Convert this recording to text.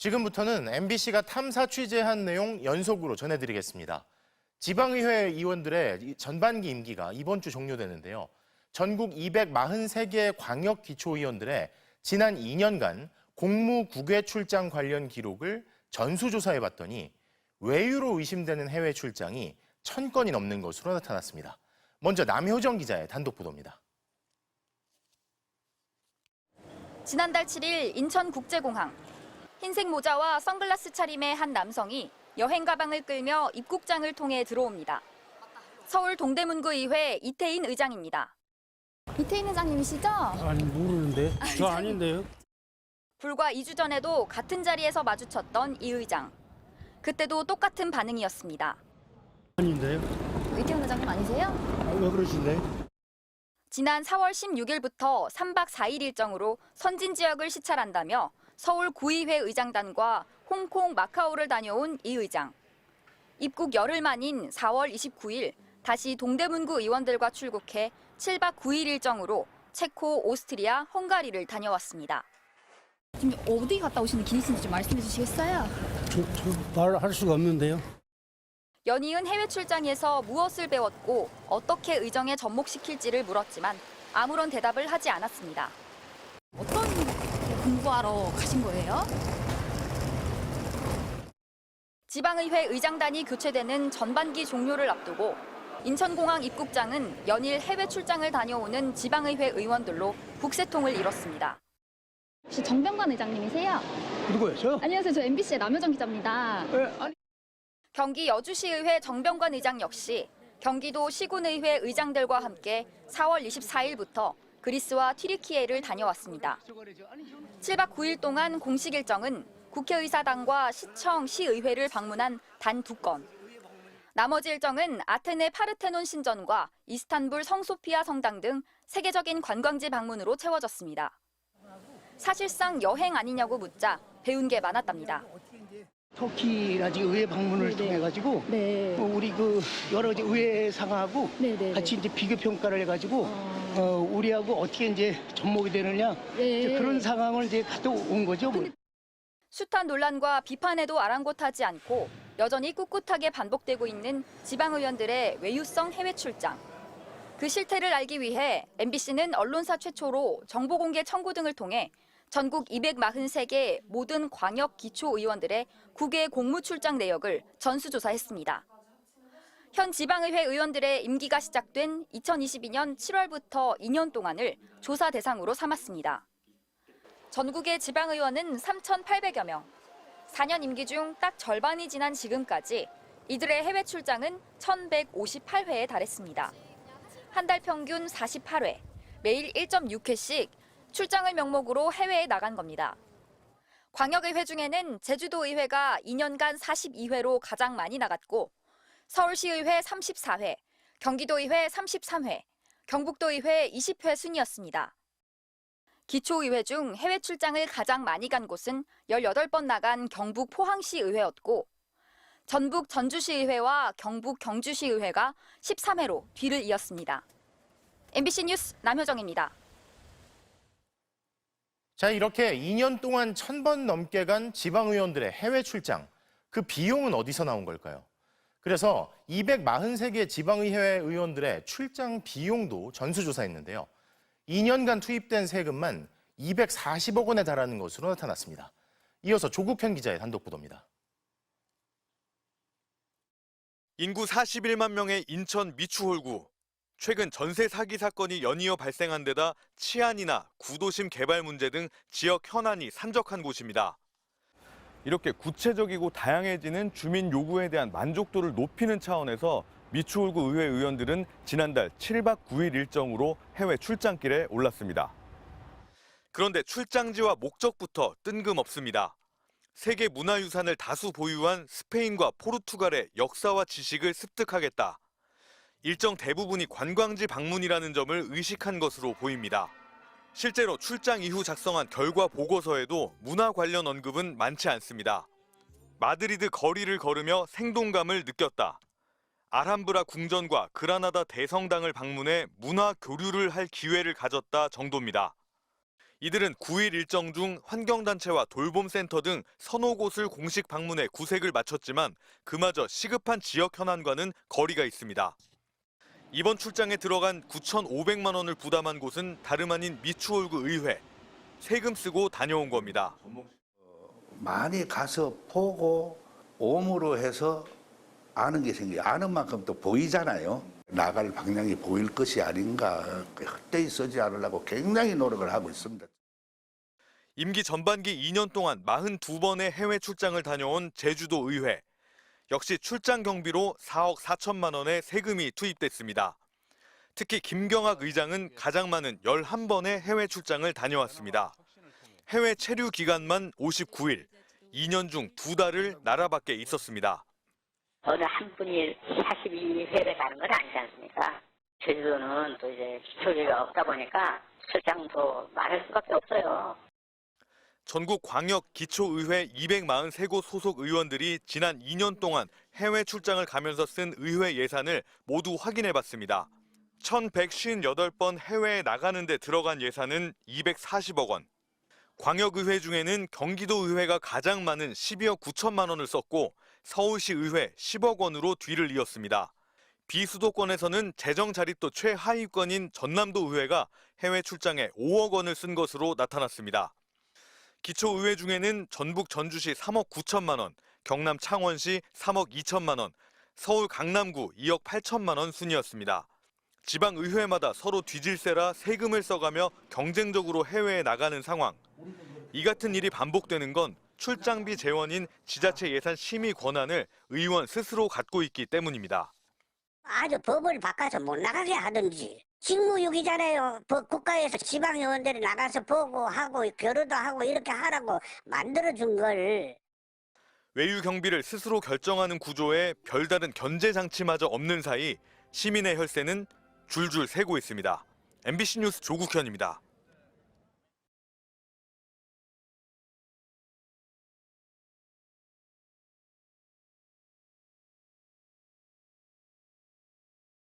지금부터는 MBC가 탐사 취재한 내용 연속으로 전해드리겠습니다. 지방의회 의원들의 전반기 임기가 이번 주 종료되는데요. 전국 243개 광역기초의원들의 지난 2년간 공무 국외 출장 관련 기록을 전수조사해봤더니 외유로 의심되는 해외 출장이 1000건이 넘는 것으로 나타났습니다. 먼저 남효정 기자의 단독 보도입니다. 지난달 7일 인천국제공항. 흰색 모자와 선글라스 차림의 한 남성이 여행 가방을 끌며 입국장을 통해 들어옵니다. 서울 동대문구 의회 이태인 의장입니다. 이태인 의장님이시죠? 아니 모르는데. 저 아닌데요. 불과 2주 전에도 같은 자리에서 마주쳤던 이 의장. 그때도 똑같은 반응이었습니다. 아닌데요. 이태인 의장님 아니세요? 왜 그러실래? 지난 4월 16일부터 3박 4일 일정으로 선진 지역을 시찰한다며 서울 구의회 의장단과 홍콩, 마카오를 다녀온 이 의장. 입국 열흘 만인 4월 29일 다시 동대문구 의원들과 출국해 7박 9일 일정으로 체코, 오스트리아, 헝가리를 다녀왔습니다. 지금 어디 갔다 오시는 길이신지 좀 말씀해 주시겠어요? 저 말할 수가 없는데요. 연이은 해외 출장에서 무엇을 배웠고 어떻게 의정에 접목시킬지를 물었지만 아무런 대답을 하지 않았습니다. 어떤 공부하러 가신 거예요? 지방의회 의장단이 교체되는 전반기 종료를 앞두고 인천공항 입국장은 연일 해외 출장을 다녀오는 지방의회 의원들로 북새통을 이뤘습니다. 혹시 정병관 의장님이세요? 누구요? 저요? 안녕하세요. 저 MBC의 남효정 기자입니다. 아니. 경기 여주시의회 정병관 의장 역시 경기도 시군의회 의장들과 함께 4월 24일부터 그리스와 튀르키예를 다녀왔습니다. 7박 9일 동안 공식 일정은 국회의사당과 시청, 시의회를 방문한 단 2건. 나머지 일정은 아테네 파르테논 신전과 이스탄불 성소피아 성당 등 세계적인 관광지 방문으로 채워졌습니다. 사실상 여행 아니냐고 묻자 배운 게 많았답니다. 터키라지 의회 방문을 통해 가지고 네. 우리 그 여러 가지 의회 상하고 네네. 같이 이제 비교 평가를 해가지고 우리하고 어떻게 이제 접목이 되느냐 이제 그런 상황을 이제 갔다 온 거죠. 뭐. 숱한 논란과 비판에도 아랑곳하지 않고 여전히 꿋꿋하게 반복되고 있는 지방의원들의 외유성 해외 출장. 그 실태를 알기 위해 MBC는 언론사 최초로 정보공개 청구 등을 통해 전국 243개 모든 광역 기초의원들의 국외 공무 출장 내역을 전수조사했습니다. 현 지방의회 의원들의 임기가 시작된 2022년 7월부터 2년 동안을 조사 대상으로 삼았습니다. 전국의 지방의원은 3,800여 명. 4년 임기 중 딱 절반이 지난 지금까지 이들의 해외 출장은 1,158회에 달했습니다. 한 달 평균 48회, 매일 1.6회씩 출장을 명목으로 해외에 나간 겁니다. 광역의회 중에는 제주도의회가 2년간 42회로 가장 많이 나갔고 서울시의회 34회, 경기도의회 33회, 경북도의회 20회 순이었습니다. 기초의회 중 해외 출장을 가장 많이 간 곳은 18번 나간 경북 포항시의회였고 전북 전주시의회와 경북 경주시의회가 13회로 뒤를 이었습니다. MBC 뉴스 남효정입니다. 자, 이렇게 2년 동안 1000번 넘게 간 지방의원들의 해외 출장, 그 비용은 어디서 나온 걸까요? 그래서 243개 지방의회 의원들의 출장 비용도 전수조사했는데요. 2년간 투입된 세금만 240억 원에 달하는 것으로 나타났습니다. 이어서 조국현 기자의 단독 보도입니다. 인구 41만 명의 인천 미추홀구. 최근 전세 사기 사건이 연이어 발생한 데다 치안이나 구도심 개발 문제 등 지역 현안이 산적한 곳입니다. 이렇게 구체적이고 다양해지는 주민 요구에 대한 만족도를 높이는 차원에서 미추홀구 의회 의원들은 지난달 7박 9일 일정으로 해외 출장길에 올랐습니다. 그런데 출장지와 목적부터 뜬금없습니다. 세계 문화유산을 다수 보유한 스페인과 포르투갈의 역사와 지식을 습득하겠다. 일정 대부분이 관광지 방문이라는 점을 의식한 것으로 보입니다. 실제로 출장 이후 작성한 결과 보고서에도 문화 관련 언급은 많지 않습니다. 마드리드 거리를 걸으며 생동감을 느꼈다. 알함브라 궁전과 그라나다 대성당을 방문해 문화 교류를 할 기회를 가졌다 정도입니다. 이들은 9일 일정 중 환경단체와 돌봄센터 등 서너 곳을 공식 방문해 구색을 마쳤지만 그마저 시급한 지역 현안과는 거리가 있습니다. 이번 출장에 들어간 9,500만 원을 부담한 곳은 다름 아닌 미추홀구 의회. 세금 쓰고 다녀온 겁니다. 많이 가서 보고 오므로 해서 아는 게 생겨요. 아는 만큼 또 보이잖아요. 나갈 방향이 보일 것이 아닌가. 헛되이 쓰지 않으려고 굉장히 노력을 하고 있습니다. 임기 전반기 2년 동안 42번의 해외 출장을 다녀온 제주도 의회. 역시 출장 경비로 4억 4천만 원의 세금이 투입됐습니다. 특히 김경학 의장은 가장 많은 11번의 해외 출장을 다녀왔습니다. 해외 체류 기간만 59일, 2년 중 2달을 나라 밖에 있었습니다. 어느 한 분이 42회를 가는 건 아니지 않습니까? 제주도는 또 이제 기초제가 없다 보니까 출장도 많을 수밖에 없어요. 전국 광역 기초의회 243곳 소속 의원들이 지난 2년 동안 해외 출장을 가면서 쓴 의회 예산을 모두 확인해봤습니다. 1,158번 해외에 나가는 데 들어간 예산은 240억 원. 광역의회 중에는 경기도의회가 가장 많은 12억 9천만 원을 썼고 서울시 의회 10억 원으로 뒤를 이었습니다. 비수도권에서는 재정 자립도 최하위권인 전남도 의회가 해외 출장에 5억 원을 쓴 것으로 나타났습니다. 기초의회 중에는 전북 전주시 3억 9천만 원, 경남 창원시 3억 2천만 원, 서울 강남구 2억 8천만 원 순이었습니다. 지방의회마다 서로 뒤질세라 세금을 써가며 경쟁적으로 해외에 나가는 상황. 이 같은 일이 반복되는 건 출장비 재원인 지자체 예산 심의 권한을 의원 스스로 갖고 있기 때문입니다. 아주 법을 바꿔서 못 나가게 하든지. 직무유기잖아요. 국가에서 지방의원들이 나가서 보고 하고 교류도 하고 이렇게 하라고 만들어준 걸. 외유 경비를 스스로 결정하는 구조에 별다른 견제 장치마저 없는 사이 시민의 혈세는 줄줄 새고 있습니다. MBC 뉴스 조국현입니다.